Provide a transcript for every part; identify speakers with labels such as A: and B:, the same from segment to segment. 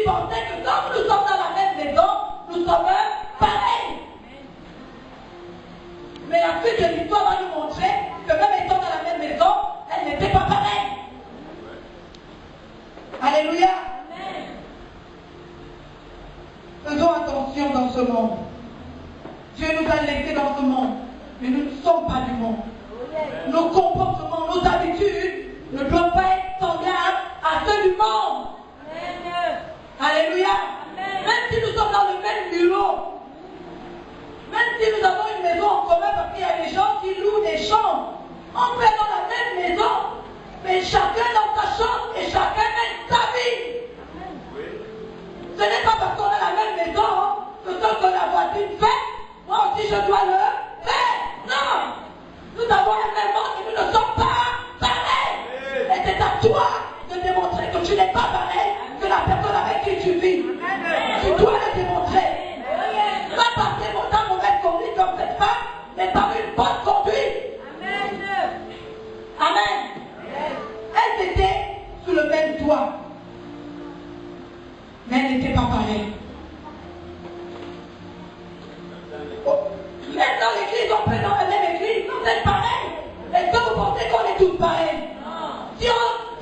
A: qui pensait que comme nous sommes dans la même maison, nous sommes pareils. Mais la suite de l'histoire va nous montrer que même étant dans la même maison, elle n'était pas pareille. Alléluia. Faisons attention dans ce monde. Dieu nous a laissés dans ce monde, mais nous ne sommes pas du monde. Nos comportements, nos habitudes ne doivent pas être semblables à ceux du monde. Alléluia. Même si nous sommes dans le même bureau, même si nous avons une maison en commun parce qu'il y a des gens qui louent des chambres, on peut être dans la même maison, mais chacun dans sa chambre et chacun mène sa vie. Ce n'est pas parce qu'on a la même maison que ce que la voisine fait, moi aussi je dois le faire. Non! Nous avons un même monde et nous ne sommes pas pareils. Et c'est à toi de démontrer que tu n'es pas pareil que la personne avec qui tu vis. Tu dois le démontrer. Pas par tes mauvaise conduite comme cette femme, mais par une bonne conduite. Amen. Elles étaient sous le même toit, mais elles n'étaient pas pareilles. Même dans l'église, on peut dans la même église, vous êtes pareils. Est-ce que vous pensez qu'on est tous pareils?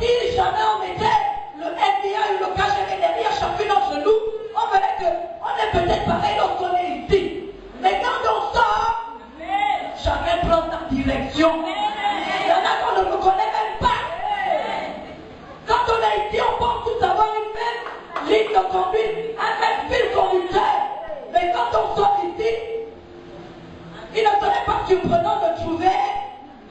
A: Si jamais on mettait le FBI ou le KGB derrière chacune d'entre nous, on verrait qu'on est peut-être pareil lorsqu'on est ici. Mais quand on sort, chacun prend sa direction. Il y en a qu'on ne me connaît même pas. Quand on est ici, on pense tous avoir une même ligne de conduite, un même fil conducteur. Mais quand on sort ici, il ne serait pas surprenant de trouver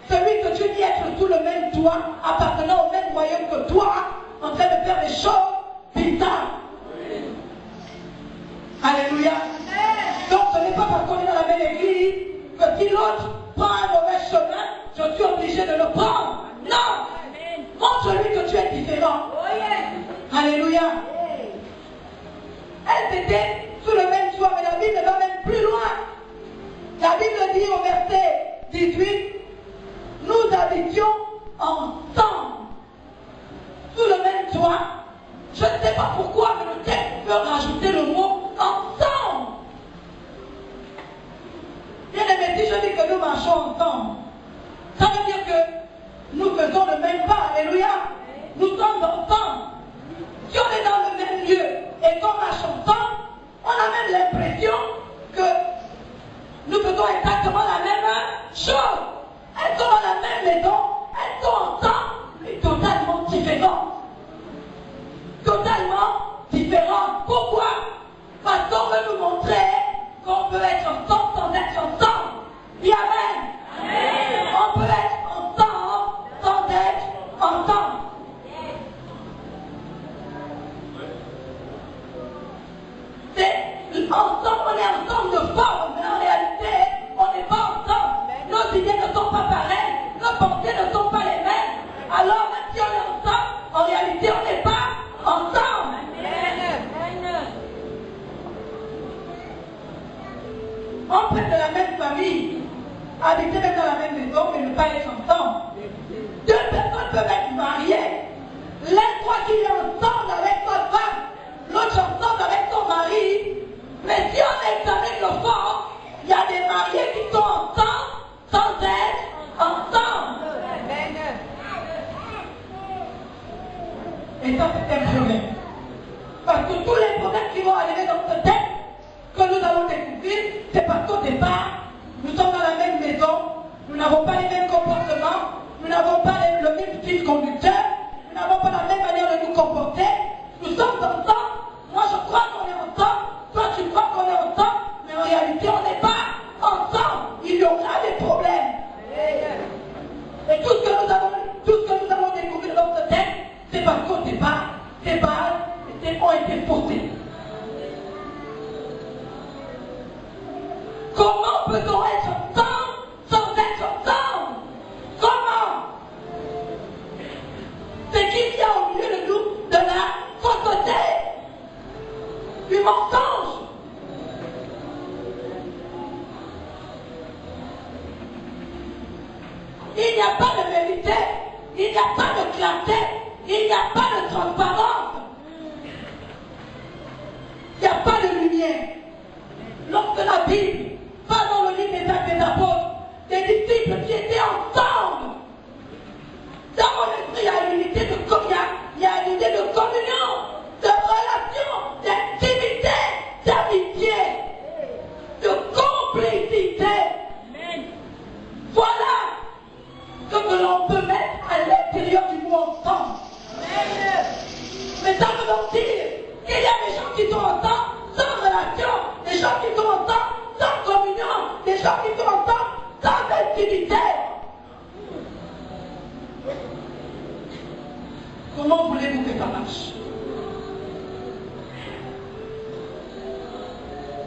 A: celui que tu dis être sous le même toit, appartenant au même royaume que toi, en train de faire des choses bizarres. Alléluia. Donc ce n'est pas parce qu'on est dans la même église que si l'autre prend un mauvais chemin, je suis obligé de le prendre. Non. Montre-lui que tu es différent. Alléluia. Elles étaient sous le même toit, mais la Bible va même plus loin. La Bible dit au verset 18, nous habitions ensemble, sous le même toit. Je ne sais pas pourquoi, mais le texte veut rajouter le mot ensemble. Bien aimé, si je dis que nous marchons ensemble, ça veut dire que nous faisons le même pas. Alléluia. Nous sommes ensemble. Si on est dans le même lieu et qu'on marche ensemble, on a même l'impression que nous faisons exactement la même chose. Elles sont dans la même maison, elles sont ensemble, mais totalement différentes. Totalement différentes. Pourquoi? Parce qu'on veut nous montrer qu'on peut être ensemble sans être ensemble. Dis amen. Amen. On peut être ensemble sans être ensemble. Ensemble, on est ensemble de forme, mais en réalité, on n'est pas ensemble. Nos idées ne sont pas pareilles, nos pensées ne sont pas les mêmes. Alors, même si on est ensemble, en réalité, on n'est pas ensemble. On peut être de la même famille, habiter même dans la même maison, mais ne pas être ensemble. Deux personnes peuvent être mariées. L'un croit qu'il est ensemble avec sa femme, l'autre ensemble avec son mari. Mais si on examine le fond, il y a des mariés qui sont ensemble sans être ensemble. Et ça, c'est un problème. Parce que tous les problèmes qui vont arriver dans ce texte, que nous allons découvrir, c'est parce qu'au départ, nous sommes dans la même maison, nous n'avons pas les mêmes comportements, nous n'avons pas le même fil conducteur, nous n'avons pas la même manière de nous comporter. Nous sommes ensemble. Moi, je crois qu'on est ensemble. Toi, tu crois qu'on est ensemble. Mais en réalité, on n'est pas ensemble. Il y aura des problèmes. Et tout ce que nous allons découvrir dans ce texte, c'est parce qu'au départ, ces bases ont été posées. Comment peut-on être ensemble sans être ensemble? Comment? C'est qu'il y a au milieu de nous de la fausseté, du mensonge. Il n'y a pas de vérité, il n'y a pas de clarté, il n'y a pas de transparence. lien. Lorsque la Bible va dans le livre des Actes des Apôtres, des disciples qui étaient ensemble, dans mon esprit, il y a une unité de communion, de relation, d'intimité, d'amitié, de complicité. Voilà ce que l'on peut mettre à l'intérieur du mot ensemble. Mais ça veut donc dire qu'il y a des gens qui sont ensemble sans relation, des gens qui sont ensemble sans communion, des gens qui sont ensemble sans intimité. Comment voulez-vous que ça marche?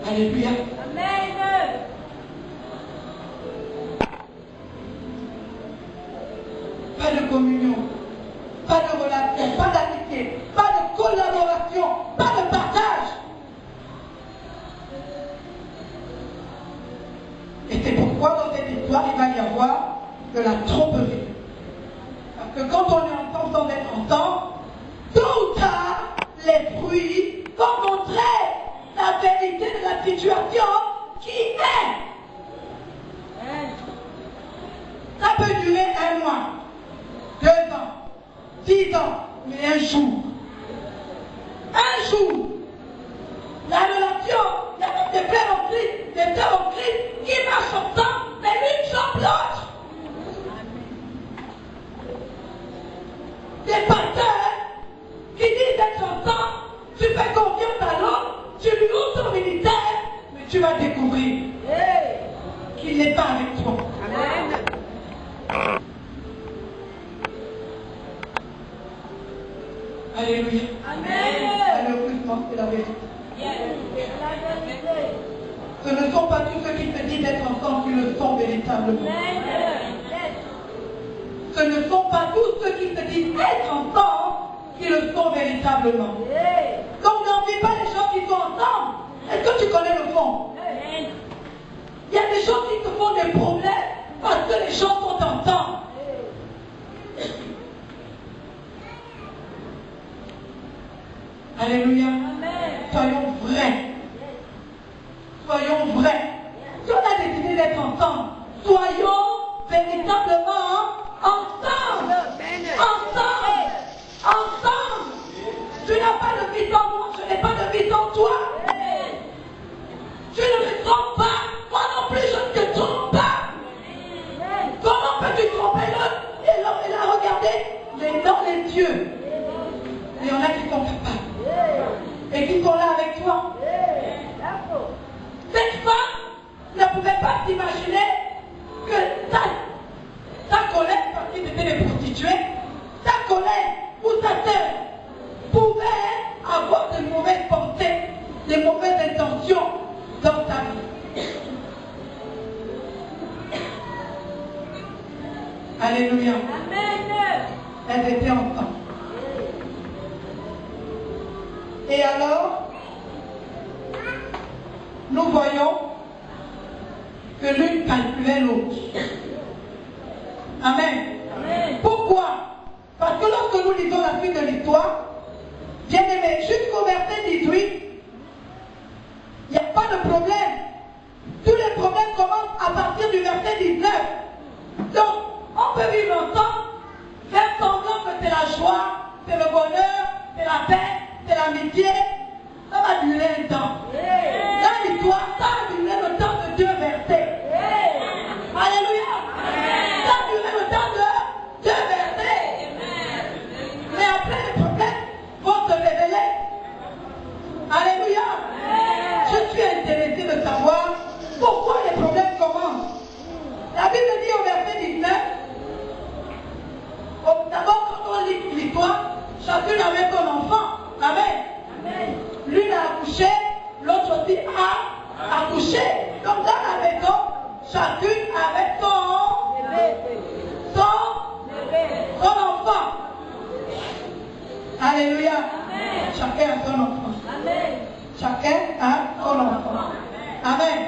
A: Alléluia. Amen. Pas de communion, pas de relation, pas d'amitié, pas de collaboration, pas de partage. Et c'est pourquoi dans cette histoire, il va y avoir de la tromperie. Parce que quand on est ensemble sans être ensemble, tôt ou tard, les fruits vont montrer la vérité de la situation qui est. Ça peut durer 1 mois, 2 ans, 10 ans, mais un jour, la relation, il y a même des frères en Christ, des sœurs en Christ qui marchent ensemble, mais l'une chope l'autre. Des pasteurs qui disent d'être ensemble, tu fais confiance à l'autre, tu lui ouvres ton ministère, mais tu vas découvrir qu'il n'est pas avec toi. Amen. Alléluia. Amen. Malheureusement, c'est la vérité. Ce ne sont pas tous ceux qui se disent d'être ensemble qui le sont véritablement. Ce ne sont pas tous ceux qui se disent être ensemble qui le sont véritablement. Donc n'envie pas les gens qui sont ensemble. Est-ce que tu connais le fond? Il y a des gens qui se font des problèmes parce que les gens sont ensemble. Alléluia. Soyons vrais. Soyons vrais. Si on a décidé d'être ensemble, soyons véritablement ensemble. Ensemble. Ensemble. Tu n'as pas de vie en moi, je n'ai pas de vie en toi. Tu ne me trompes pas. Moi non plus, je ne te trompe pas. Comment peux-tu tromper l'autre et la regarder dans les yeux? Il y en a qui sont capables. Et qui sont là avec toi. Cette femme ne pouvait pas s'imaginer que ta collègue, parce qu'ils étaient des prostituées, ta collègue ou ta sœur pouvait avoir de mauvaises pensées, des mauvaises intentions dans ta vie. Alléluia. Amen. Elles étaient ensemble. Et alors, nous voyons que l'une calculait l'autre. Amen. Amen. Pourquoi? Parce que lorsque nous lisons la suite de l'histoire, bien aimé, jusqu'au verset 18, il n'y a pas de problème. Tous les problèmes commencent à partir du verset 19. Donc, on peut vivre ensemble, faire semblant que c'est la joie, c'est le bonheur, c'est la paix, c'est l'amitié. Ça va durer un temps. Dans l'histoire, ça va durer le temps de 2 versets. Alléluia. Ça va durer le temps de 2 versets. Mais après, les problèmes vont se révéler. Alléluia. Je suis intéressé de savoir pourquoi les problèmes commencent. La Bible dit au verset 19, d'abord quand on lit l'histoire, chacune avait son enfant. Amen. L'une a accouché, l'autre aussi a accouché. Donc dans la maison, chacune avait son enfant. Alléluia. Amen. Chacun a son enfant. Amen. Chacun a son enfant. Amen.